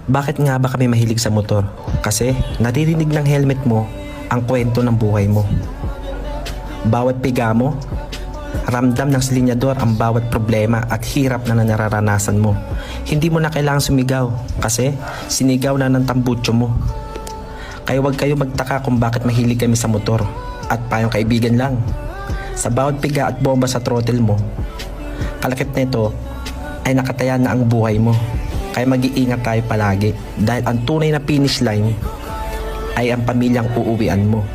Bakit nga ba kami mahilig sa motor? Kasi naririnig ng helmet mo ang kwento ng buhay mo. Bawat piga mo, ramdam ng silinyador ang bawat problema at hirap na nararanasan mo. Hindi mo na kailangang sumigaw kasi sinigaw na ng tambutso mo. Kaya huwag kayo magtaka kung bakit mahilig kami sa motor. At payong kaibigan lang. Sa bawat piga at bomba sa throttle mo, kalakip nito ay nakataya na ang buhay mo. Kaya mag-iingat tayo palagi dahil ang tunay na finish line ay ang pamilyang uuwian mo.